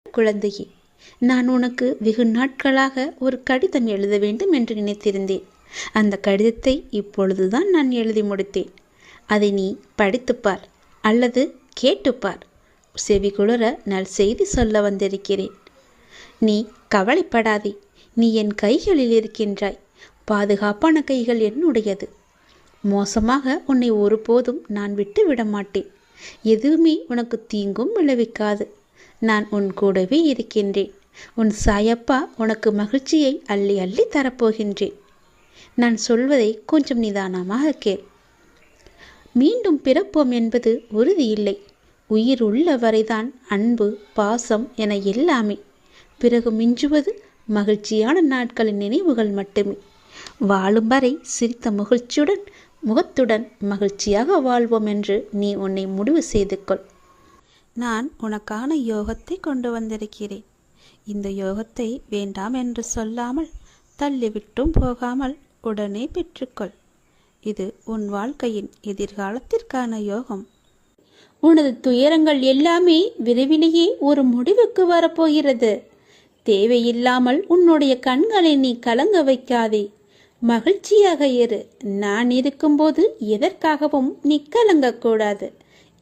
குழந்தையே, நான் உனக்கு வெகு நாட்களாக ஒரு கடிதம் எழுத வேண்டும் என்று நினைத்திருந்தேன். அந்த கடிதத்தை இப்பொழுதுதான் நான் எழுதி முடித்தேன். அதை நீ படித்துப்பார் அல்லது கேட்டுப்பார். செவிகுளர நல் செய்தி சொல்ல வந்திருக்கிறேன். நீ கவலைப்படாதே. நீ என் கைகளில் இருக்கின்றாய். பாதுகாப்பான கைகள் என்னுடையது. மோசமாக உன்னை ஒருபோதும் நான் விட்டு விட மாட்டேன். எதுவுமே உனக்கு தீங்கும் விளைவிக்காது. நான் உன் கூடவே இருக்கின்றேன். உன் சாயப்பா உனக்கு மகிழ்ச்சியை அள்ளி அள்ளி தரப்போகின்றேன். நான் சொல்வதை கொஞ்சம் நிதானமாக கேள். மீண்டும் பிறப்போம் என்பது உறுதியில்லை. உயிர் உள்ள வரைதான் அன்பு, பாசம் என எல்லாமே. பிறகு மிஞ்சுவது மகிழ்ச்சியான நாட்களின் நினைவுகள் மட்டுமே. வாழும் வரை சிரித்த முகத்துடன் மகிழ்ச்சியாக வாழ்வோம் என்று நீ உன்னை முடிவு செய்து கொள். நான் உனக்கான யோகத்தை கொண்டு வந்திருக்கிறேன். இந்த யோகத்தை வேண்டாம் என்று சொல்லாமல், தள்ளிவிட்டும் போகாமல் உடனே பெற்றுக்கொள். இது உன் வாழ்க்கையின் எதிர்காலத்திற்கான யோகம். உனது துயரங்கள் எல்லாமே விரைவிலேயே ஒரு முடிவுக்கு வரப்போகிறது. தேவையில்லாமல் உன்னுடைய கண்களை நீ கலங்க வைக்காதே. மகிழ்ச்சியாக இரு. நான் இருக்கும்போது எதற்காகவும் நீ கலங்கக்கூடாது.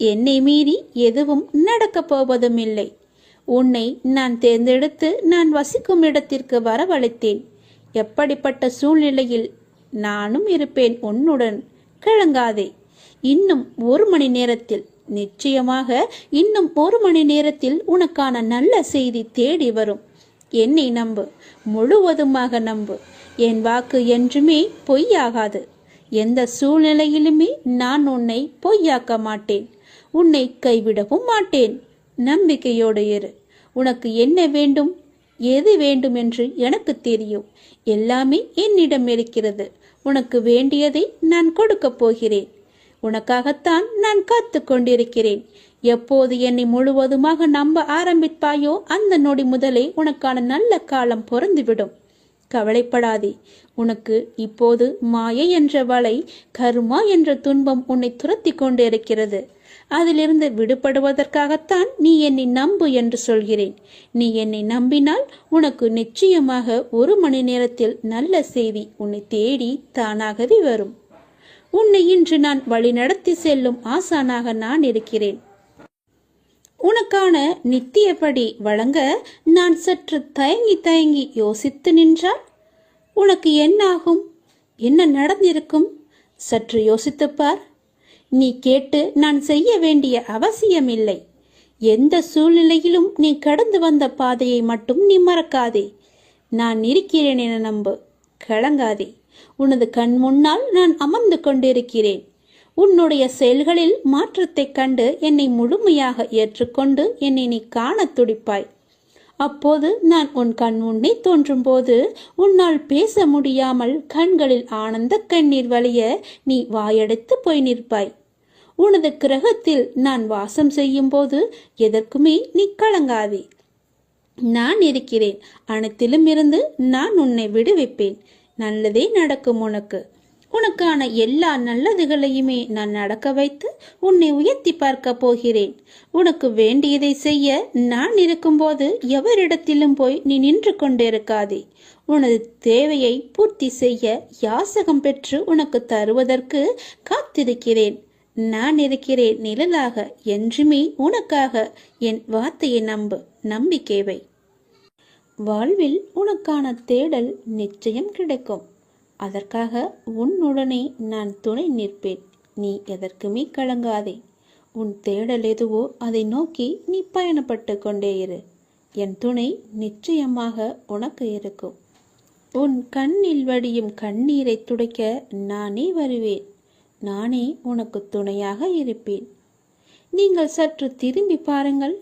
என்னை மீறி எதுவும் நடக்கப் போவதும் இல்லை. உன்னை நான் தேர்ந்தெடுத்து நான் வசிக்கும் இடத்திற்கு வரவழைத்தேன். எப்படிப்பட்ட சூழ்நிலையில் நானும் இருப்பேன் உன்னுடன். கலங்காதே. இன்னும் 1 மணி நேரத்தில், நிச்சயமாக இன்னும் 1 மணி நேரத்தில் உனக்கான நல்ல செய்தி தேடி வரும். என்னை நம்பு, முழுவதுமாக நம்பு. என் வாக்கு என்றுமே பொய்யாகாது. எந்த சூழ்நிலையிலுமே நான் உன்னை பொய்யாக்க மாட்டேன். உன்னை கைவிடவும் மாட்டேன். நம்பிக்கையோடு இரு. உனக்கு என்ன வேண்டும், எது வேண்டும் என்று எனக்கு தெரியும். எல்லாமே என்னிடம் இருக்கிறது. உனக்கு வேண்டியதை நான் கொடுக்கப் போகிறேன். உனக்காகத்தான் நான் காத்து கொண்டிருக்கிறேன். எப்போது என்னை முழுவதுமாக நம்ப ஆரம்பிப்பாயோ அந்த நொடி முதலே உனக்கான நல்ல காலம் பொறந்துவிடும். கவலைப்படாதே. உனக்கு இப்போது மாயை என்ற வலை, கருமா என்ற துன்பம் உன்னை துரத்தி கொண்டு இருக்கிறது. அதிலிருந்து விடுபடுவதற்காகத்தான் நீ என்னை நம்பு என்று சொல்கிறேன். நீ என்னை நம்பினால் உனக்கு நிச்சயமாக 1 மணி நேரத்தில் நல்ல செய்தி உன்னை தேடி தானாகவே வரும். உன்னை இன்று நான் வழிநடத்தி செல்லும் ஆசானாக நான் இருக்கிறேன். உனக்கான நித்தியப்படி வழங்க நான் சற்று தயங்கி யோசித்து நின்றால் உனக்கு என்னாகும்? என்ன நடந்திருக்கும்? சற்று யோசித்துப்பார். நீ கேட்டு நான் செய்ய வேண்டிய அவசியமில்லை. எந்த சூழ்நிலையிலும் நீ கடந்து வந்த பாதையை மட்டும் நீ மறக்காதே. நான் இருக்கிறேன் என நம்பு. கலங்காதே. உனது கண் முன்னால் நான் அமர்ந்து கொண்டிருக்கிறேன். உன்னுடைய செயல்களில் மாற்றத்தைக் கண்டு என்னை முழுமையாக ஏற்றுக்கொண்டு என்னை நீ காண துடிப்பாய். அப்போது நான் உன் கண் முன்னே தோன்றும் போது உன்னால் பேச முடியாமல் கண்களில் ஆனந்த கண்ணீர் வழிய நீ வாயடைத்து போய் நிற்பாய். உனது கிரகத்தில் நான் வாசம் செய்யும் போது எதற்குமே நீ கலங்காதே. நான் இருக்கிறேன். அனைத்திலும் இருந்து நான் உன்னை விடுவிப்பேன். நல்லதே நடக்கும். உனக்கான எல்லா நல்லதுகளையுமே நான் நடக்க வைத்து உன்னை உயர்த்தி பார்க்க போகிறேன். உனக்கு வேண்டியதை செய்ய நான் இருக்கும்போது எவரிடத்திலும் போய் நீ நின்று கொண்டிருக்காதே. உனது தேவையை பூர்த்தி செய்ய யாசகம் பெற்று உனக்கு தருவதற்கு காத்திருக்கிறேன். நான் இருக்கிறேன் நிழலாக. என்றுமே உனக்காக. என் வார்த்தையை நம்பு. நம்பிக்கை வை. வாழ்வில் உனக்கான தேடல் நிச்சயம் கிடைக்கும். அதற்காக உன்னுடனே நான் துணை நிற்பேன். நீ எதற்குமே கலங்காதே. உன் தேடல் எதுவோ அதை நோக்கி நீ பயணப்பட்டு கொண்டே இரு. என் துணை நிச்சயமாக உனக்கு இருக்கும். உன் கண்ணில் வடியும் கண்ணீரை துடைக்க நானே வருவேன். நானே உனக்கு துணையாக இருப்பேன். நீங்கள் சற்று திரும்பி பாருங்கள்.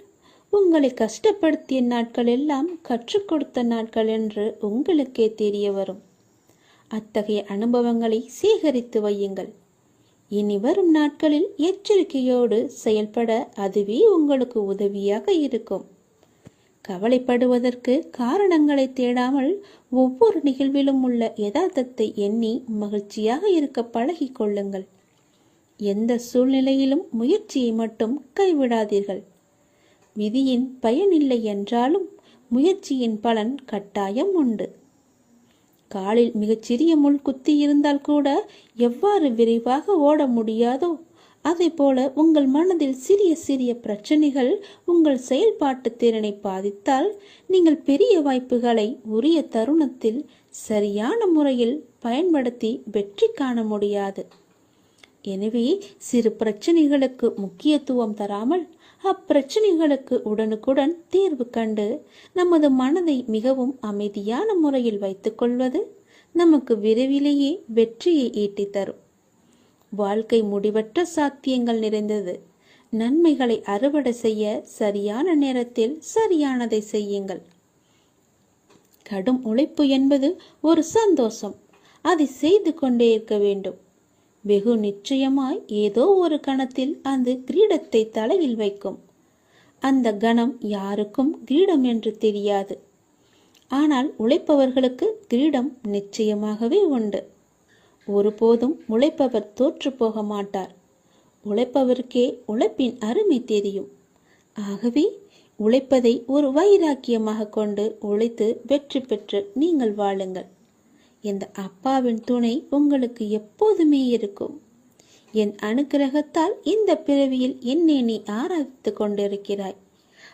உங்களை கஷ்டப்படுத்திய நாட்கள் எல்லாம் கற்றுக் கொடுத்த நாட்கள் என்று உங்களுக்கே தெரிய வரும். அத்தகைய அனுபவங்களை சேகரித்து வையுங்கள். இனி வரும் நாட்களில் எச்சரிக்கையோடு செயல்பட அதுவே உங்களுக்கு உதவியாக இருக்கும். கவலைப்படுவதற்கு காரணங்களை தேடாமல் ஒவ்வொரு நிகழ்விலும் உள்ள யதார்த்தத்தை எண்ணி மகிழ்ச்சியாக இருக்க பழகிக் கொள்ளுங்கள். எந்த சூழ்நிலையிலும் முயற்சியை மட்டும் கைவிடாதீர்கள். விதியின் பயனில்லை என்றாலும் முயற்சியின் பலன் கட்டாயம் உண்டு. காலில் மிகச்சிறிய முள் குத்தி இருந்தால் கூட எவ்வாறு விரைவாக ஓட முடியாதோ அதே போல உங்கள் மனதில் சிறிய சிறிய பிரச்சனைகள் உங்கள் செயல்பாட்டு திறனை பாதித்தால் நீங்கள் பெரிய வாய்ப்புகளை உரிய தருணத்தில் சரியான முறையில் பயன்படுத்தி வெற்றி காண முடியாது. எனவே சிறு பிரச்சனைகளுக்கு முக்கியத்துவம் தராமல் அப்பிரச்சனைகளுக்கு உடனுக்குடன் தீர்வு கண்டு நமது மனதை மிகவும் அமைதியான முறையில் வைத்துக்கொள்வது நமக்கு விரைவிலேயே வெற்றியை ஈட்டித் தரும். வாழ்க்கை முடிவற்ற சாத்தியங்கள் நிறைந்தது. நன்மைகளை அறுவடை செய்ய சரியான நேரத்தில் சரியானதை செய்யுங்கள். கடும் உழைப்பு என்பது ஒரு சந்தோஷம். அதை செய்து கொண்டே இருக்க வேண்டும். வெகு நிச்சயமாய் ஏதோ ஒரு கணத்தில் அந்த கிரீடத்தை தலையில் வைக்கும். அந்த கணம் யாருக்கும் கிரீடம் என்று தெரியாது. ஆனால் உழைப்பவர்களுக்கு கிரீடம் நிச்சயமாகவே உண்டு. ஒருபோதும் உழைப்பவர் தோற்று போக மாட்டார். உழைப்பவருக்கே உழைப்பின் அருமை தெரியும். ஆகவே உழைப்பதை ஒரு வைராக்கியமாக கொண்டு உழைத்து வெற்றி பெற்று நீங்கள் வாழுங்கள். இந்த அப்பாவின் துணை உங்களுக்கு எப்போதுமே இருக்கும். என் அனுக்கிரகத்தால் இந்த பிறவியில் என்னை நீ ஆராதித்து கொண்டிருக்கிறாய்.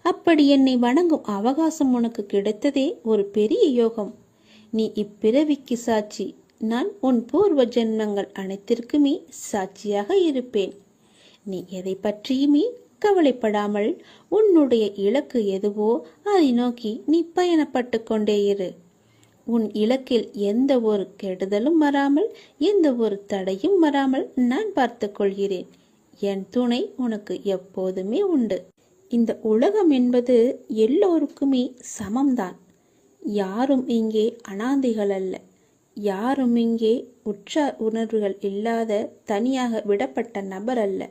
அப்படி என்னை வணங்கும் அவகாசம் உனக்கு கிடைத்ததே ஒரு பெரிய யோகம். நீ இப்பிறவிக்கு சாட்சி. நான் உன் பூர்வ ஜென்மங்கள் அனைத்திற்குமே சாட்சியாக இருப்பேன். நீ எதை பற்றியுமே கவலைப்படாமல் உன்னுடைய இலக்கு எதுவோ அதை நோக்கி நீ பயணப்பட்டு கொண்டே இரு. உன் இலக்கில் எந்த ஒரு கெடுதலும் வராமல் எந்த ஒரு தடையும் வராமல் நான் பார்த்து கொள்கிறேன். என் துணை உனக்கு எப்போதுமே உண்டு. இந்த உலகம் என்பது எல்லோருக்குமே சமம்தான். யாரும் இங்கே அனாதைகள் அல்ல. யாரும் இங்கே உற்ற உணர்வுகள் இல்லாத தனியாக விடப்பட்ட நபர் அல்ல.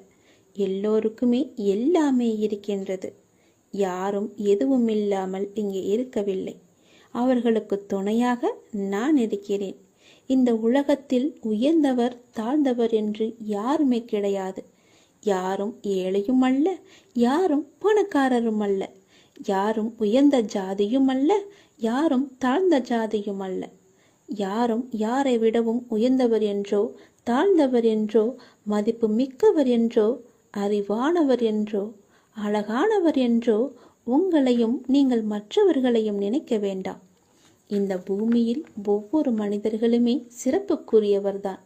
எல்லோருக்குமே எல்லாமே இருக்கின்றது. யாரும் எதுவும் இல்லாமல் இங்கே இருக்கவில்லை. அவர்களுக்கு துணையாக நான் இருக்கிறேன். இந்த உலகத்தில் உயர்ந்தவர் தாழ்ந்தவர் என்று யாருமே கிடையாது. யாரும் ஏழையும் அல்ல, யாரும் பணக்காரரும் அல்ல. யாரும் உயர்ந்த ஜாதியும் அல்ல, யாரும் தாழ்ந்த ஜாதியும் அல்ல. யாரும் யாரை விடவும் உயர்ந்தவர் என்றோ தாழ்ந்தவர் என்றோ மதிப்பு மிக்கவர் என்றோ அறிவானவர் என்றோ அழகானவர் என்றோ உங்களையும் நீங்கள் மற்றவர்களையும் நினைக்க வேண்டாம். இந்த பூமியில் ஒவ்வொரு மனிதர்களுமே சிறப்புக்குரியவர்தான்.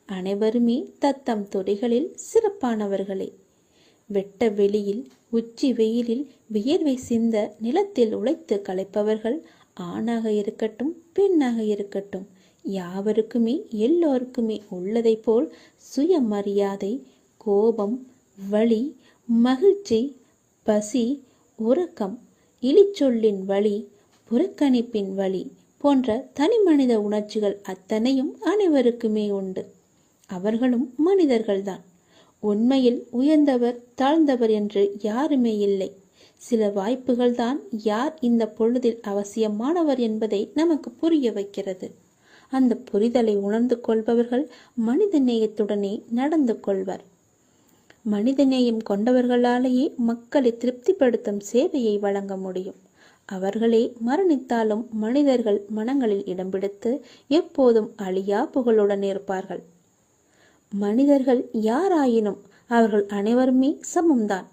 அனைவருமே தத்தம் துறைகளில் சிறப்பானவர்களே. வெட்ட வெளியில் உச்சி வெயிலில் வியர்வை சிந்த நிலத்தில் உழைத்து களைப்பவர்கள் ஆணாக இருக்கட்டும் பெண்ணாக இருக்கட்டும் யாவருக்குமே எல்லோருக்குமே உள்ளதை போல் சுயமரியாதை, கோபம், வலி, மகிழ்ச்சி, பசி, உறக்கம், இழிச்சொல்லின் வலி, புறக்கணிப்பின் வலி போன்ற தனி மனித உணர்ச்சிகள் அத்தனையும் அனைவருக்குமே உண்டு. அவர்களும் மனிதர்கள்தான். உண்மையில் உயர்ந்தவர் தாழ்ந்தவர் என்று யாருமே இல்லை. சில வாய்ப்புகள் தான் யார் இந்த பொழுதில் அவசியமானவர் என்பதை நமக்கு புரிய வைக்கிறது. அந்த புரிதலை உணர்ந்து கொள்பவர்கள் மனித நேயத்துடனே நடந்து கொள்வர். மனிதநேயம் கொண்டவர்களாலேயே மக்களை திருப்திப்படுத்தும் சேவையை வழங்க முடியும். அவர்களே மரணித்தாலும் மனிதர்கள் மனங்களில் இடம் பிடித்து எப்போதும் அழியா புகழுடன் இருப்பார்கள். மனிதர்கள் யாராயினும் அவர்கள் அனைவருமே சமம்தான்.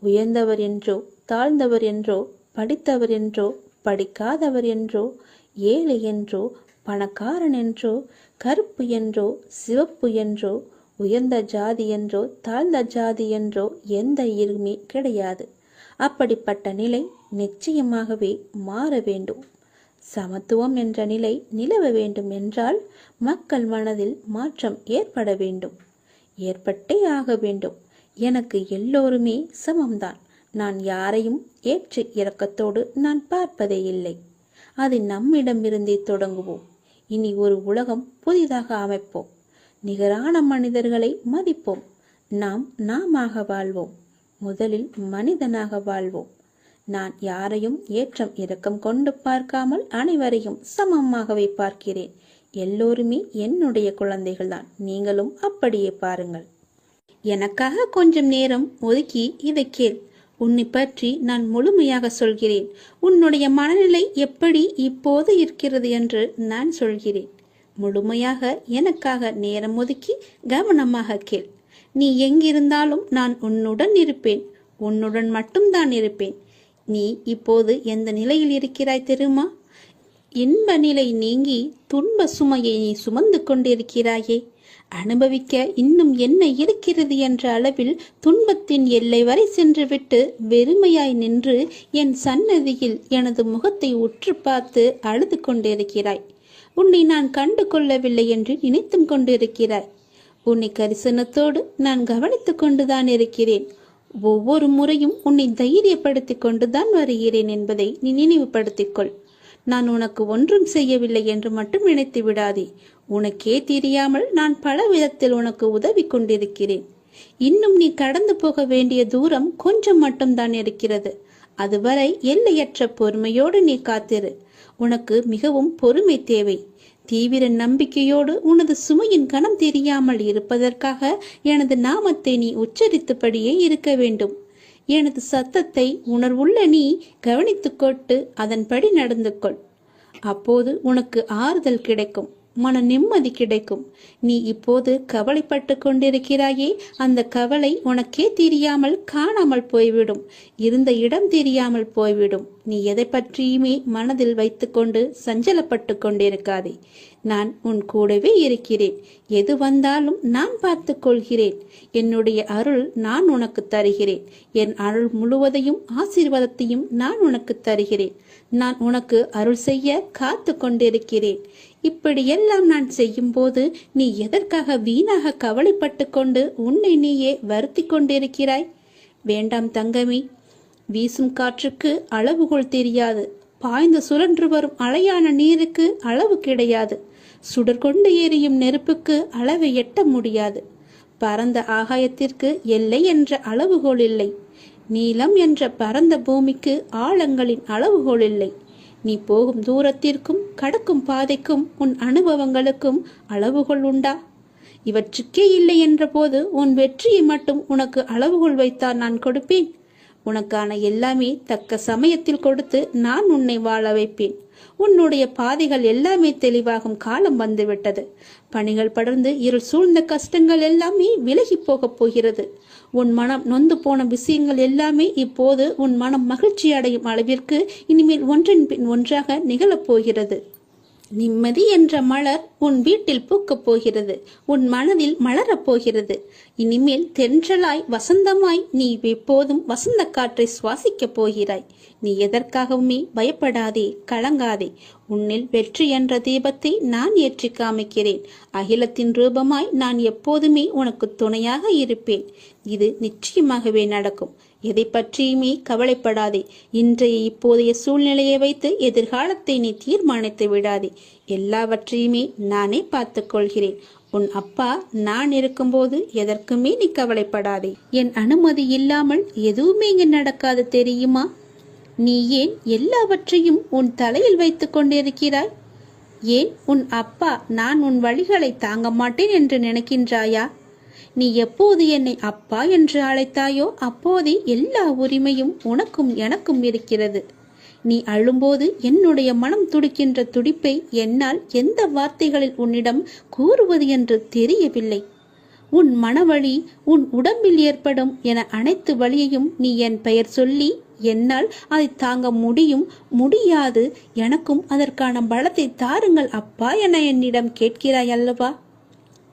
உயர்ந்தவர் என்றோ தாழ்ந்தவர் என்றோ படித்தவர் என்றோ படிக்காதவர் என்றோ ஏழை என்றோ பணக்காரன் என்றோ கருப்பு என்றோ சிவப்பு என்றோ உயர்ந்த ஜாதி என்றோ தாழ்ந்த ஜாதி என்றோ எந்த இருமே கிடையாது. அப்படிப்பட்ட நிலை நிச்சயமாகவே மாற வேண்டும். சமத்துவம் என்ற நிலை நிலவ வேண்டும் என்றால் மக்கள் மனதில் மாற்றம் ஏற்பட வேண்டும். ஏற்பட்டே ஆக வேண்டும். எனக்கு எல்லோருமே சமம்தான். நான் யாரையும் ஏற்று இரக்கத்தோடு நான் பார்ப்பதே இல்லை. அது நம்மிடமிருந்தே தொடங்குவோம். இனி ஒரு உலகம் புதிதாக அமைப்போம். நிகரான மனிதர்களை மதிப்போம். நாமாக வாழ்வோம். முதலில் மனிதனாக வாழ்வோம். நான் யாரையும் ஏற்றம் இரக்கம் கொண்டு பார்க்காமல் அனைவரையும் சமமாகவே பார்க்கிறேன். எல்லோருமே என்னுடைய குழந்தைகள்தான். நீங்களும் அப்படியே பாருங்கள். எனக்காக கொஞ்சம் நேரம் ஒதுக்கி இதை கேள். உன்னை பற்றி நான் முழுமையாக சொல்கிறேன். உன்னுடைய மனநிலை எப்படி இப்போது இருக்கிறது என்று நான் சொல்கிறேன். முழுமையாக எனக்காக நேரம் ஒதுக்கி கவனமாக கேள். நீ எங்கிருந்தாலும் நான் உன்னுடன் இருப்பேன். உன்னுடன் மட்டும்தான் இருப்பேன். நீ இப்போது எந்த நிலையில் இருக்கிறாய் தெரியுமா? இன்ப நிலை நீங்கி துன்ப சுமையை நீ சுமந்து கொண்டிருக்கிறாயே. அனுபவிக்க இன்னும் என்ன இருக்கிறது என்ற அளவில் துன்பத்தின் எல்லை வரை சென்றுவிட்டு வெறுமையாய் நின்று என் சன்னதியில் எனது முகத்தை உற்று பார்த்து அழுது கொண்டிருக்கிறாய். உன்னை நான் கண்டு கொள்ளவில்லை என்று நினைத்தும் கொண்டிருக்கிறாய். உன்னை கரிசனத்தோடு நான் கவனித்து கொண்டுதான் இருக்கிறேன். ஒவ்வொரு முறையும் உன்னை தைரியப்படுத்தி கொண்டுதான் வருகிறேன் என்பதை நீ நினைவுபடுத்திக்கொள். நான் உனக்கு ஒன்றும் செய்யவில்லை என்று மட்டும் நினைத்து விடாதே. உனக்கே தெரியாமல் நான் பல விதத்தில் உனக்கு உதவி கொண்டிருக்கிறேன். இன்னும் நீ கடந்து போக வேண்டிய தூரம் கொஞ்சம் மட்டும்தான் இருக்கிறது. அதுவரை எல்லையற்ற பொறுமையோடு நீ காத்திரு. உனக்கு மிகவும் பொறுமை தேவை. தீவிர நம்பிக்கையோடு உனது சுமையின் கணம் தெரியாமல் இருப்பதற்காக எனது நாமத்தை நீ உச்சரித்தபடியே இருக்க வேண்டும். எனது சத்தத்தை உணர்வுள்ள நீ கவனித்துக்கொண்டு அதன்படி நடந்து கொள். அப்போது உனக்கு ஆறுதல் கிடைக்கும், மன நிம்மதி கிடைக்கும். நீ இப்போது கவலைப்பட்டு கொண்டிருக்கிறாயே, அந்த கவலை உனக்கே தெரியாமல் காணாமல் போய்விடும். இருந்த இடம் தெரியாமல் போய்விடும். நீ எதை பற்றியுமே மனதில் வைத்துக்கொண்டு சஞ்சலப்பட்டு கொண்டிருக்காதே. நான் உன் கூடவே இருக்கிறேன். எது வந்தாலும் நான் பார்த்து கொள்கிறேன். என்னுடைய அருள் நான் உனக்கு தருகிறேன். என் அருள் முழுவதையும் ஆசீர்வாதத்தையும் நான் உனக்கு தருகிறேன். நான் உனக்கு அருள் செய்ய காத்து கொண்டிருக்கிறேன். இப்படியெல்லாம் நான் செய்யும் போது நீ எதற்காக வீணாக கவலைப்பட்டு கொண்டு உன்னை நீயே வருத்தி கொண்டிருக்கிறாய்? வேண்டாம் தங்கமே. வீசும் காற்றுக்கு அளவுகோல் தெரியாது. பாய்ந்து சுழன்று வரும் அலையான நீருக்கு அளவு கிடையாது. சுடர் கொண்டு எரியும் நெருப்புக்கு அளவை எட்ட முடியாது. பரந்த ஆகாயத்திற்கு எல்லை என்ற அளவுகோல் இல்லை. நீளம் என்ற பரந்த பூமிக்கு ஆழங்களின் அளவுகோல் இல்லை. நீ போகும் தூரத்திற்கும் கடக்கும் பாதைக்கும் உன் அனுபவங்களுக்கும் அளவுகோல் உண்டா? இவற்றுக்கே இல்லை என்ற போது உன் வெற்றியை மட்டும் உனக்கு அளவுகோல் வைத்தால் நான் கொடுப்பேன். உனக்கான எல்லாமே தக்க சமயத்தில் கொடுத்து நான் உன்னை வாழ வைப்பேன். உன்னுடைய பாதைகள் எல்லாமே தெளிவாகும் காலம் வந்துவிட்டது. பணிகள் படர்ந்து இருள் சூழ்ந்த கஷ்டங்கள் எல்லாமே விலகி போகப் போகிறது. உன் மனம் நொந்து போன விஷயங்கள் எல்லாமே இப்போது உன் மனம் மகிழ்ச்சி அடையும் அளவிற்கு இனிமேல் ஒன்றின் பின் ஒன்றாக நிகழப்போகிறது. நிம்மதி என்ற மலர் உன் வீட்டில் பூக்கப் போகிறது. உன் மனதில் மலரப் போகிறது. இனிமேல் தென்றலாய் வசந்தமாய் நீ எப்போதும் வசந்த காற்றை சுவாசிக்கப் போகிறாய். நீ எதற்காகவுமே பயப்படாதே, கலங்காதே. உன்னில் வெற்றி என்ற தீபத்தை நான் ஏற்றி காமிக்கிறேன். அகிலத்தின் ரூபமாய் நான் எப்போதுமே உனக்கு துணையாக இருப்பேன். இது நிச்சயமாகவே நடக்கும். எதை பற்றியுமே கவலைப்படாதே. இன்றைய இப்போதைய சூழ்நிலையை வைத்து எதிர்காலத்தை நீ தீர்மானித்து விடாதே. எல்லாவற்றையுமே நானே பார்த்துக் கொள்கிறேன். உன் அப்பா நான் இருக்கும்போது எதற்குமே நீ கவலைப்படாதே. என் அனுமதி இல்லாமல் எதுவுமே இங்கு நடக்காது தெரியுமா? நீ ஏன் எல்லாவற்றையும் உன் தலையில் வைத்துக் கொண்டிருக்கிறாய்? ஏன் உன் அப்பா நான் உன் வழிகளை தாங்க மாட்டேன் என்று நினைக்கின்றாயா? நீ எப்போது என்னை அப்பா என்று அழைத்தாயோ அப்போதே எல்லா உரிமையும் உனக்கும் எனக்கும் இருக்கிறது. நீ அழும்போது என்னுடைய மனம் துடிக்கின்ற துடிப்பை என்னால் எந்த வார்த்தைகளில் உன்னிடம் கூறுவது என்று தெரியவில்லை. உன் மனவழி, உன் உடம்பில் ஏற்படும் என அனைத்து வழியையும் நீ என் பெயர் சொல்லி என்னால் அதை தாங்க முடியாது, எனக்கும் அதற்கான பலத்தை தாருங்கள் அப்பா என என்னிடம் கேட்கிறாய் அல்லவா?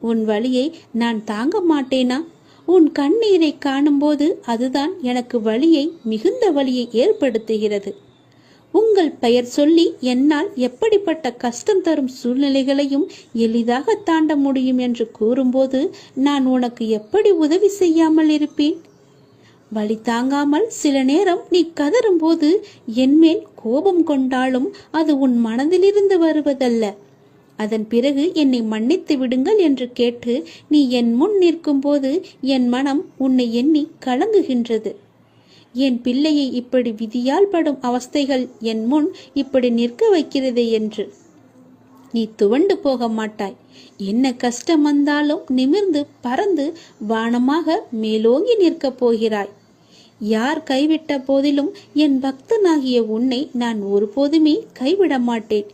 உன் வலியை நான் தாங்க மாட்டேனா? உன் கண்ணீரை காணும்போது அதுதான் எனக்கு வலியை, மிகுந்த வலியை ஏற்படுத்துகிறது. உங்கள் பெயர் சொல்லி என்னால் எப்படிப்பட்ட கஷ்டம் தரும் சூழ்நிலைகளையும் எளிதாக தாண்ட முடியும் என்று கூறும்போது நான் உனக்கு எப்படி உதவி செய்யாமல் இருப்பேன்? வலி தாங்காமல் சில நேரம் நீ கதறும் போது என்மேல் கோபம் கொண்டாலும் அது உன் மனதிலிருந்து வருவதல்ல. அதன் பிறகு என்னை மன்னித்து விடுங்கள் என்று கேட்டு நீ என் முன் நிற்கும் போது என் மனம் உன்னை எண்ணி கலங்குகின்றது. என் பிள்ளையை இப்படி விதியால் படும் அவஸ்தைகள் என் முன் இப்படி நிற்க வைக்கிறதே என்று. நீ துவண்டு போக மாட்டாய். என்ன கஷ்டம் வந்தாலும் நிமிர்ந்து பறந்து வானமாக மேலோங்கி நிற்கப் போகிறாய். யார் கைவிட்ட போதிலும் என் பக்தனாகிய உன்னை நான் ஒருபோதுமே கைவிட மாட்டேன்.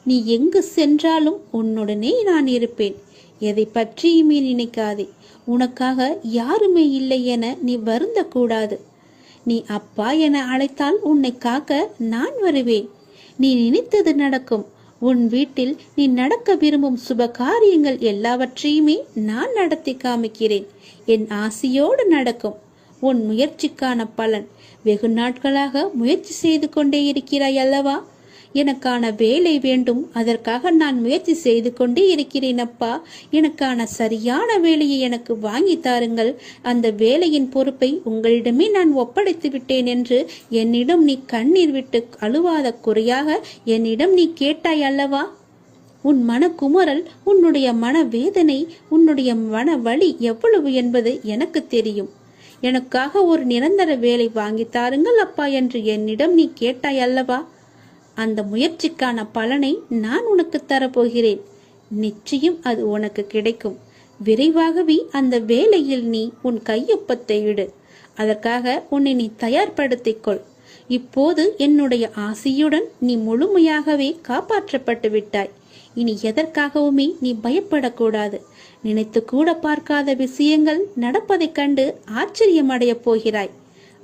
நீ எங்கு சென்றாலும் உன்னுடனே நான் இருப்பேன். எதை பற்றியுமே நினைக்காதே. உனக்காக யாருமே இல்லை என நீ வருந்தக்கூடாது. நீ அப்பா என அழைத்தால் உன்னை காக்க நான் வருவேன். நீ நினைத்தது நடக்கும். உன் வீட்டில் நீ நடக்க விரும்பும் சுப காரியங்கள் எல்லாவற்றையுமே நான் நடத்தி காமிக்கிறேன். என் ஆசையோடு நடக்கும். உன் முயற்சிக்கான பலன். வெகு நாட்களாக முயற்சி செய்து கொண்டே இருக்கிறாய் அல்லவா? எனக்கான வேலை வேண்டும், அதற்காக நான் முயற்சி செய்து கொண்டே இருக்கிறேன் அப்பா. எனக்கான சரியான வேலையை எனக்கு வாங்கி தாருங்கள். அந்த வேலையின் பொறுப்பை உங்களிடமே நான் ஒப்படைத்து விட்டேன் என்று என்னிடம் நீ கண்ணீர் விட்டு அழுவாத குறையாக என்னிடம் நீ கேட்டாய் அல்லவா? உன் மனக்குமரல், உன்னுடைய மன வேதனை, உன்னுடைய மன வலி எவ்வளவு என்பது எனக்கு தெரியும். எனக்காக ஒரு நிரந்தர வேலை வாங்கி தாருங்கள் அப்பா என்று என்னிடம் நீ கேட்டாய் அல்லவா? அந்த முயற்சிக்கான பலனை நான் உனக்கு தரப்போகிறேன். நிச்சயம் அது உனக்கு கிடைக்கும். விரைவாகவே அந்த வேலையில் நீ உன் கையொப்பத்தை இடு. அதற்காக உன்னை நீ தயார்படுத்திக்கொள். இப்போது என்னுடைய ஆசையுடன் நீ முழுமையாகவே காப்பாற்றப்பட்டு விட்டாய். இனி எதற்காகவுமே நீ பயப்படக்கூடாது. நினைத்து கூட பார்க்காத விஷயங்கள் நடப்பதைக் கண்டு ஆச்சரியமடையப் போகிறாய்.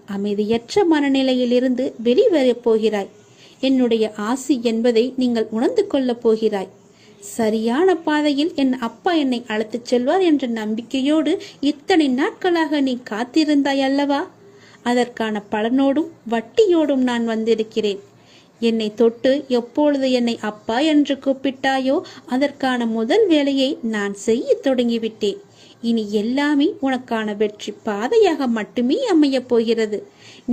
அமைதியற்ற மனநிலையிலிருந்து வெளிவரப் போகிறாய். என்னுடைய ஆசி என்பதை நீங்கள் உணர்ந்து கொள்ளப் போகிறாய். சரியான பாதையில் என் அப்பா என்னை அழைத்துச் செல்வார் என்ற நம்பிக்கையோடு இத்தனை நாட்களாக நீ காத்திருந்தாய் அல்லவா? அதற்கான பலனோடும் வட்டியோடும் நான் வந்திருக்கிறேன். என்னை தொட்டு எப்பொழுது என்னை அப்பா என்று கூப்பிட்டாயோ அதற்கான முதல் வேலையை நான் செய்ய தொடங்கிவிட்டேன். இனி எல்லாமே உனக்கான வெற்றி பாதையாக மட்டுமே அமையப் போகிறது.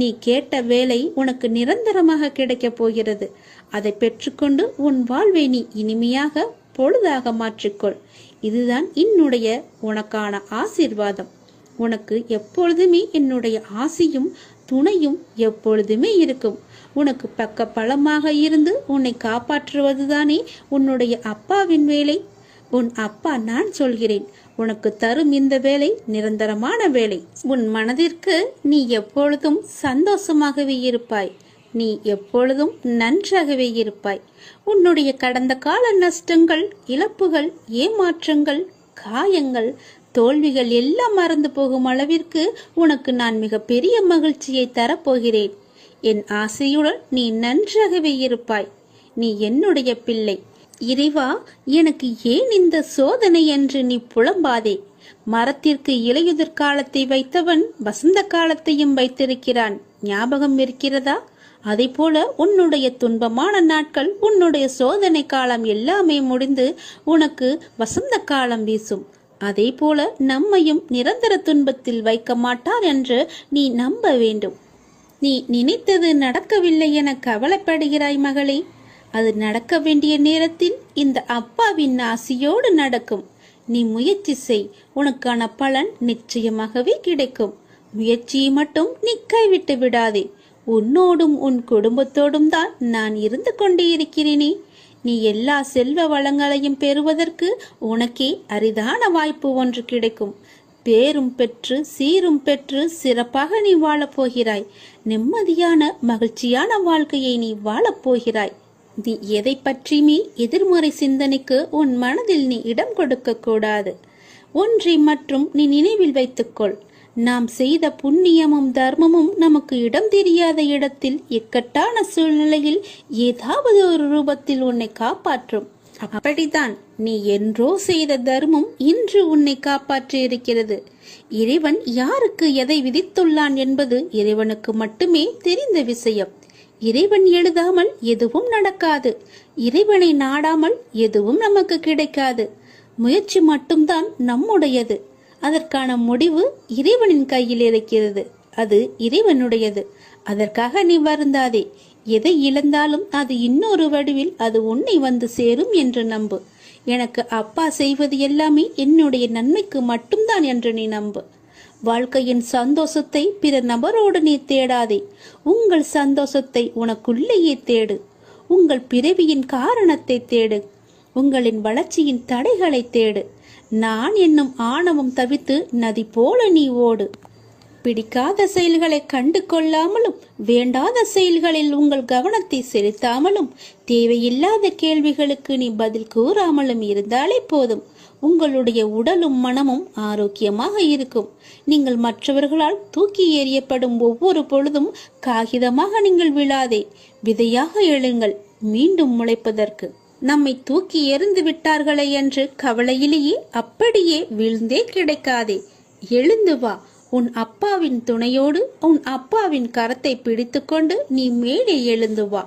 நீ கேட்ட வேலை உனக்கு நிரந்தரமாக கிடைக்கப் போகிறது. அதை பெற்றுக்கொண்டு உன் வாழ்வை நீ இனிமையாக பொழுதாக மாற்றிக்கொள். இதுதான் என்னுடைய உனக்கான ஆசீர்வாதம். உனக்கு எப்பொழுதுமே என்னுடைய ஆசியும் துணையும் எப்பொழுதுமே இருக்கும். உனக்கு பக்க பலமாக இருந்து உன்னை காப்பாற்றுவதுதானே உன்னுடைய அப்பாவின் வேலை. உன் அப்பா நான் சொல்கிறேன். உனக்கு தரும் இந்த வேலை நிரந்தரமான வேலை. உன் மனதிற்கு நீ எப்பொழுதும் சந்தோஷமாகவே இருப்பாய். நீ எப்பொழுதும் நன்றாகவே இருப்பாய். உன்னுடைய கடந்த கால நஷ்டங்கள், இழப்புகள், ஏமாற்றங்கள், காயங்கள், தோல்விகள் எல்லாம் மறந்து போகும் அளவிற்கு உனக்கு நான் மிக பெரிய மகிழ்ச்சியை தரப்போகிறேன். என் ஆசையுடன் நீ நன்றாகவே இருப்பாய். நீ என்னுடைய பிள்ளை. இறைவா, எனக்கு ஏன் இந்த சோதனை என்று நீ புலம்பாதே. மரத்திற்கு இலையுதிர் காலத்தை வைத்தவன் வசந்த காலத்தையும் வைத்திருக்கிறான். ஞாபகம் இருக்கிறதா? அதை போல உன்னுடைய துன்பமான நாட்கள், உன்னுடைய சோதனை காலம் எல்லாமே முடிந்து உனக்கு வசந்த காலம் வீசும். அதே போல நம்மையும் நிரந்தர துன்பத்தில் வைக்க மாட்டார் என்று நீ நம்ப வேண்டும். நீ நினைத்தது நடக்கவில்லை என கவலைப்படுகிறாய் மகளே. அது நடக்க வேண்டிய நேரத்தில் இந்த அப்பாவின் ஆசியோடு நடக்கும். நீ முயற்சி செய். உனக்கான பலன் நிச்சயமாகவே கிடைக்கும். முயற்சியை மட்டும் நீ கைவிட்டு விடாதே. உன்னோடும் உன் குடும்பத்தோடும் தான் நான் இருந்து கொண்டே இருக்கிறேனே. நீ எல்லா செல்வ வளங்களையும் பெறுவதற்கு உனக்கே அரிதான வாய்ப்பு ஒன்று கிடைக்கும். பேரும் பெற்று சீரும் பெற்று சிறப்பாக நீ வாழப்போகிறாய். நிம்மதியான மகிழ்ச்சியான வாழ்க்கையை நீ வாழப்போகிறாய். நீ எதை பற்றியுமே எதிர்மறை சிந்தனைக்கு உன் மனதில் நீ இடம் கொடுக்க கூடாது. ஒன்றை மற்றும் நீ நினைவில் வைத்துக்கொள். நாம் செய்த புண்ணியமும் தர்மமும் நமக்கு இடம் தெரியாத இடத்தில் இக்கட்டான சூழ்நிலையில் ஏதாவது ஒரு ரூபத்தில் உன்னை காப்பாற்றும். அப்படித்தான் நீ என்றோ செய்த தர்மம் இன்று உன்னை காப்பாற்றி இருக்கிறது. இறைவன் யாருக்கு எதை விதித்துள்ளான் என்பது இறைவனுக்கு மட்டுமே தெரிந்த விஷயம். இறைவன் எழுதாமல் எதுவும் நடக்காது. இறைவனை நாடாமல் எதுவும் நமக்கு கிடைக்காது. முயற்சி மட்டும்தான் நம்முடையது. அதற்கான முடிவு இறைவனின் கையில் இருக்கிறது. அது இறைவனுடையது. அதற்காக நீ வருந்தாதே. எதை இழந்தாலும் அது இன்னொரு வடிவில் அது உன்னை வந்து சேரும் என்று நம்பு. எனக்கு அப்பா செய்வது எல்லாமே என்னுடைய நன்மைக்கு மட்டும்தான் என்று நீ நம்பு. வாழ்க்கையின் சந்தோஷத்தை பிற நபரோடு நீ தேடாதே. உங்கள் சந்தோஷத்தை உனக்குள்ளேயே தேடு. உங்கள் பிறவியின் காரணத்தை தேடு. உங்களின் வளர்ச்சியின் தடைகளை தேடு. நான் என்னும் ஆணவம் தவித்து நதி போல நீ ஓடு. பிடிக்காத செயல்களை கண்டு கொள்ளாமலும் வேண்டாத செயல்களில் உங்கள் கவனத்தை செலுத்தாமலும் தேவையில்லாத கேள்விகளுக்கு நீ பதில் கூறாமலும் இருந்தாலே போதும். உங்களுடைய உடலும் மனமும் ஆரோக்கியமாக இருக்கும். நீங்கள் மற்றவர்களால் தூக்கி எறியப்படும் ஒவ்வொரு பொழுதும் காகிதமாக நீங்கள் விழாதே, விதையாக எழுங்கள், மீண்டும் முளைப்பதற்கு. நம்மை தூக்கி எறிந்து விட்டார்களே என்று கவலையிலேயே அப்படியே வீழ்ந்தே கிடைக்காதே. எழுந்து வா. உன் அப்பாவின் துணையோடு உன் அப்பாவின் கரத்தை பிடித்துக்கொண்டு நீ மேலே எழுந்து வா.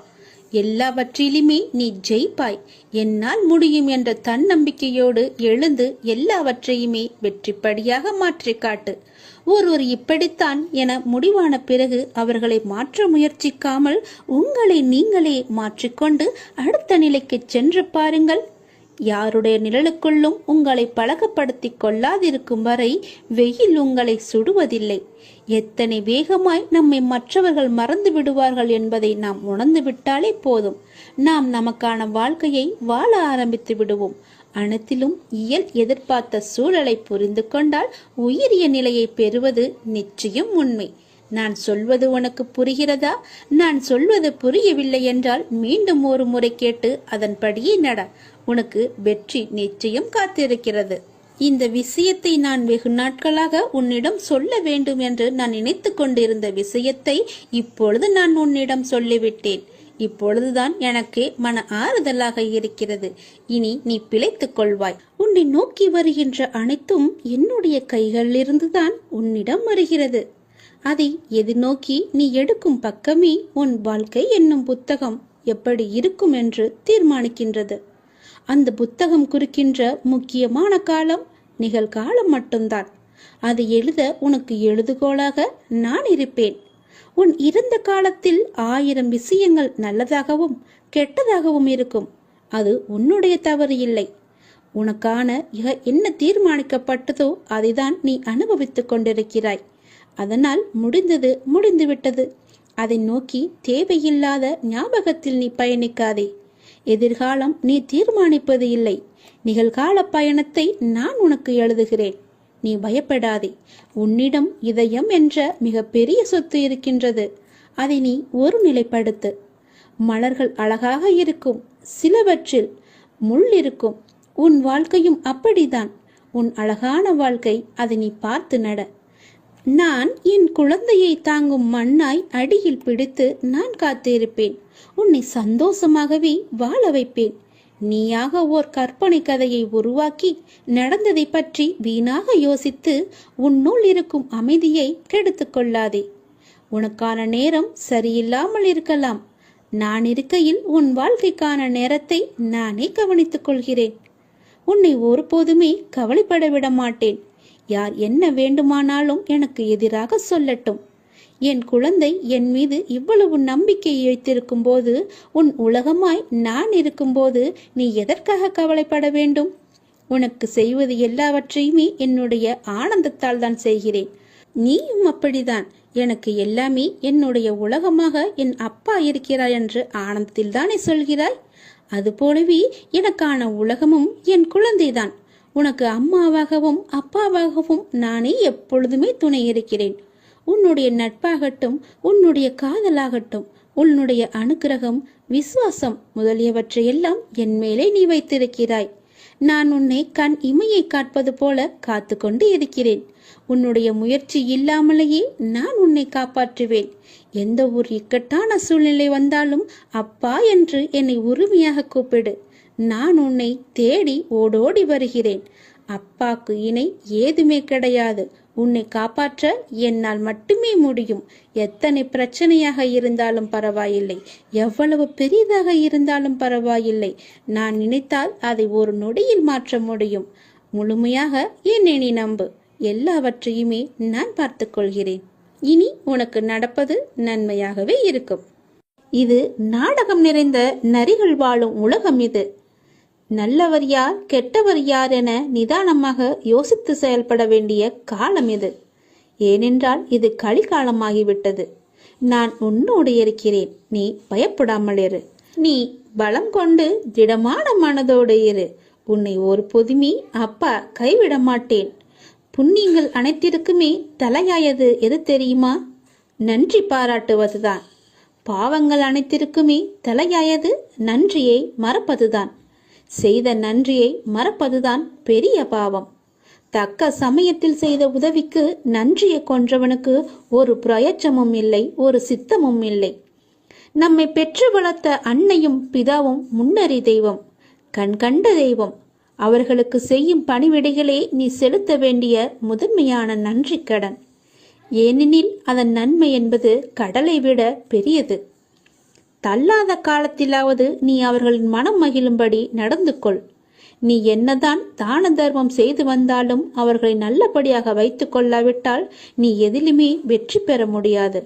எல்லாவற்றிலுமே நீ ஜெயிப்பாய். என்னால் முடியும் என்ற தன்னம்பிக்கையோடு எழுந்து எல்லாவற்றையுமே வெற்றிப்படியாக மாற்றி காட்டு. ஒருவர் இப்படித்தான் என முடிவான பிறகு அவர்களை மாற்ற முயற்சிக்காமல் உங்களை நீங்களே மாற்றிக்கொண்டு அடுத்த நிலைக்கு சென்று பாருங்கள். யாருடைய நிழலுக்குள்ளும் உங்களை பழக்கப்படுத்தி கொள்ளாதிருக்கும் வரை வெயில் உங்களை சுடுவதில்லை. எத்தனை வேகமாய் நம்மை மற்றவர்கள் மறந்து விடுவார்கள் என்பதை நாம் உணர்ந்து விட்டாலே போதும். நாம் நமக்கான வாழ்க்கையை வாழ ஆரம்பித்து விடுவோம். அனைத்திலும் இயல் எதிர்பார்த்த சூழலை புரிந்து கொண்டால் உயரிய நிலையை பெறுவது நிச்சயம் உண்மை. நான் சொல்வது உனக்கு புரிகிறதா? நான் சொல்வது புரியவில்லை என்றால் மீண்டும் ஒரு முறை கேட்டு அதன்படியே நட. உனக்கு வெற்றி நிச்சயம் காத்திருக்கிறது. இந்த விஷயத்தை நான் வெகு நாட்களாக உன்னிடம் சொல்ல வேண்டும் என்று நான் நினைத்து கொண்டிருந்த விஷயத்தை இப்பொழுது நான் உன்னிடம் சொல்லிவிட்டேன். இப்பொழுதுதான் எனக்கு மன ஆறுதலாக இருக்கிறது. இனி நீ பிழைத்துக் கொள்வாய். உன்னை நோக்கி வருகின்ற அனைத்தும் என்னுடைய கைகளிலிருந்துதான் உன்னிடம் வருகிறது. அதை எதிர்நோக்கி நீ எடுக்கும் பக்கமே உன் வாழ்க்கை என்னும் புத்தகம் எப்படி இருக்கும் என்று தீர்மானிக்கின்றது. அந்த புத்தகம் குறிக்கின்ற முக்கியமான காலம் நிகழ்காலம் மட்டும்தான். அதை எழுத உனக்கு எழுதுகோலாக நான் இருப்பேன். உன் இறந்த காலத்தில் 1000 விஷயங்கள் நல்லதாகவும் கெட்டதாகவும் இருக்கும். அது உன்னுடைய தவறு இல்லை. உனக்கான என்ன தீர்மானிக்கப்பட்டதோ அதைதான் நீ அனுபவித்துக் கொண்டிருக்கிறாய். அதனால் முடிந்தது முடிந்துவிட்டது. அதை நோக்கி தேவையில்லாத ஞாபகத்தில் நீ பயணிக்காதே. எதிர்காலம் நீ தீர்மானிப்பது இல்லை. நிகழ்கால பயணத்தை நான் உனக்கு எழுதுகிறேன். நீ பயப்படாதே. உன்னிடம் இதயம் என்ற மிக பெரிய சொத்து இருக்கின்றது. அதை நீ ஒரு நிலைப்படுத்து. மலர்கள் அழகாக இருக்கும், சிலவற்றில் முள் இருக்கும். உன் வாழ்க்கையும் அப்படிதான். உன் அழகான வாழ்க்கை. அதை நீ பார்த்து நட. நான் என் குழந்தையை தாங்கும் மண்ணாய் அடியில் பிடித்து நான் காத்திருப்பேன். உன்னை சந்தோஷமாகவே வாழ வைப்பேன். நீயாக ஓர் கற்பனை கதையை உருவாக்கி நடந்ததை பற்றி வீணாக யோசித்து உன்னுள் இருக்கும் அமைதியை கெடுத்து கொள்ளாதே. உனக்கான நேரம் சரியில்லாமல் இருக்கலாம். நான் இருக்கையில் உன் வாழ்க்கைக்கான நேரத்தை நானே கவனித்துக் கொள்கிறேன். உன்னை ஒருபோதுமே கவலைப்பட விட மாட்டேன். யார் என்ன வேண்டுமானாலும் எனக்கு எதிராக சொல்லட்டும். என் குழந்தை என் மீது இவ்வளவு நம்பிக்கை வைத்திருக்கும் போது, உன் உலகமாய் நான் இருக்கும்போது நீ எதற்காக கவலைப்பட வேண்டும்? உனக்கு செய்வது எல்லாவற்றையுமே என்னுடைய ஆனந்தத்தால் தான் செய்கிறேன். நீயும் அப்படிதான். எனக்கு எல்லாமே என்னுடைய உலகமாக என் அப்பா இருக்கிறாய் என்று ஆனந்தத்தில் தானே சொல்கிறாய். அதுபோலவே எனக்கான உலகமும் என் குழந்தைதான். உனக்கு அம்மாவாகவும் அப்பாவாகவும் நானே எப்பொழுதுமே துணை இருக்கிறேன். உன்னுடைய நட்பாகட்டும், உன்னுடைய காதலாகட்டும், உன்னுடைய அனுக்கிரகம், விசுவாசம் முதலியவற்றையெல்லாம் என் மேலே நீ வைத்திருக்கிறாய். நான் உன்னை கண் இமையை காட்பது போல காத்து கொண்டு இருக்கிறேன். உன்னுடைய முயற்சி இல்லாமலேயே நான் உன்னை காப்பாற்றுவேன். எந்த ஒரு இக்கட்டான சூழ்நிலை வந்தாலும் அப்பா என்று என்னை உரிமையாக கூப்பிடு. நான் உன்னை தேடி ஓடோடி வருகிறேன். அப்பாக்கு இணை ஏதுமே கிடையாது. உன்னை காப்பாற்ற என்னால் மட்டுமே முடியும். எத்தனை பிரச்சனையாக இருந்தாலும் பரவாயில்லை, எவ்வளவு பெரிதாக இருந்தாலும் பரவாயில்லை. நான் நினைத்தால் அதை ஒரு நொடியில் மாற்ற முடியும். முழுமையாக என்னை நீ நம்பு. எல்லாவற்றையுமே நான் பார்த்துக் கொள்கிறேன். இனி உனக்கு நடப்பது நன்மையாகவே இருக்கும். இது நாடகம் நிறைந்த நரிகள் வாழும் உலகம். இது நல்லவர் யார் கெட்டவர் யார் என நிதானமாக யோசித்து செயல்பட வேண்டிய காலம் இது. ஏனென்றால் இது கலிகாலமாகிவிட்டது. நான் உன்னோடு இருக்கிறேன். நீ பயப்படாமல் இரு. நீ பலம் கொண்டு திடமான மனதோடு இரு. உன்னை ஒரு பொதுமி அப்பா கைவிட மாட்டேன். புண்ணியங்கள் அனைத்திற்குமே தலையாயது எது தெரியுமா? நன்றி பாராட்டுவதுதான். பாவங்கள் அனைத்திற்குமே தலையாயது நன்றியை மறப்பதுதான். செய்த நன்றியை மறப்பதுதான் பெரிய பாவம். தக்க சமயத்தில் செய்த உதவிக்கு நன்றியை கொன்றவனுக்கு ஒரு பிரயோஜனமும் இல்லை, ஒரு சித்தமும் இல்லை. நம்மை பெற்று வளர்த்த அன்னையும் பிதாவும் முன்னறி தெய்வம், கண்கண்ட தெய்வம். அவர்களுக்கு செய்யும் பணிவிடைகளே நீ செலுத்த வேண்டிய முதன்மையான நன்றி கடன். ஏனெனில் அதன் நன்மை என்பது கடலை விட பெரியது. தள்ளாத காலத்திலாவது நீ அவர்களின் மனம் மகிழும்படி நடந்து கொள். நீ என்னதான் தான தர்மம் செய்து வந்தாலும் அவர்களை நல்லபடியாக வைத்து கொள்ளாவிட்டால் நீ எதிலுமே வெற்றி பெற முடியாது.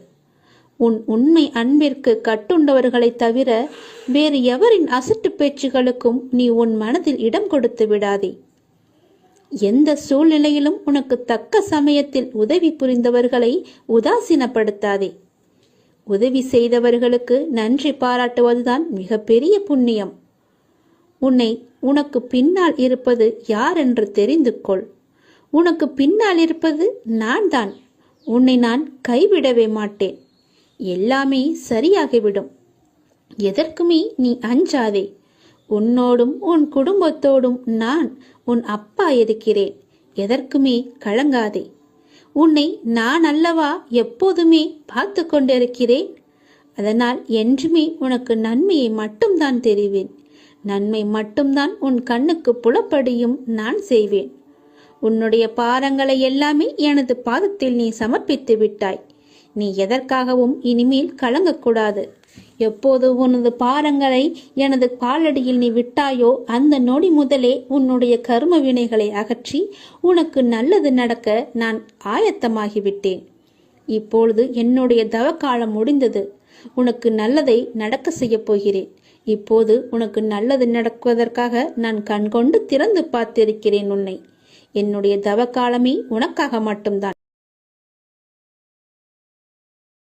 உன் உண்மை அன்பிற்கு கட்டுண்டவர்களை தவிர வேறு எவரின் அசட்டு பேச்சுகளுக்கும் நீ உன் மனதில் இடம் கொடுத்து விடாதே. எந்த சூழ்நிலையிலும் உனக்கு தக்க சமயத்தில் உதவி புரிந்தவர்களை உதாசீனப்படுத்தாதே. உதவி செய்தவர்களுக்கு நன்றி பாராட்டுவதுதான் மிகப்பெரிய புண்ணியம். உனக்கு பின்னால் இருப்பது யார் என்று தெரிந்து கொள். உனக்கு பின்னால் இருப்பது நான் தான். உன்னை நான் கைவிடவே மாட்டேன். எல்லாமே சரியாகிவிடும். எதற்குமே நீ அஞ்சாதே. உன்னோடும் உன் குடும்பத்தோடும் நான் உன் அப்பா இருக்கிறேன். எதற்குமே கலங்காதே. உன்னை நான் அல்லவா எப்போதுமே பார்த்து கொண்டிருக்கிறேன். அதனால் என்றுமே உனக்கு நன்மையை மட்டும்தான் தெரிவேன். நன்மை மட்டும்தான் உன் கண்ணுக்கு புலப்படியும் நான் செய்வேன். உன்னுடைய பாரங்களை எல்லாமே எனது பாதத்தில் நீ சமர்ப்பித்து விட்டாய். நீ எதற்காகவும் இனிமேல் கலங்கக்கூடாது. எப்போது உனது பாரங்களை எனது காலடியில் நீ விட்டாயோ அந்த நொடி முதலே உன்னுடைய கர்ம வினைகளை அகற்றி உனக்கு நல்லது நடக்க நான் ஆயத்தமாகிவிட்டேன். இப்பொழுது என்னுடைய தவக்காலம் முடிந்தது. உனக்கு நல்லதை நடக்க செய்ய போகிறேன். இப்போது உனக்கு நல்லது நடக்குவதற்காக நான் கண்கொண்டு திறந்து பார்த்திருக்கிறேன் உன்னை. என்னுடைய தவக்காலமே உனக்காக மட்டும்தான்.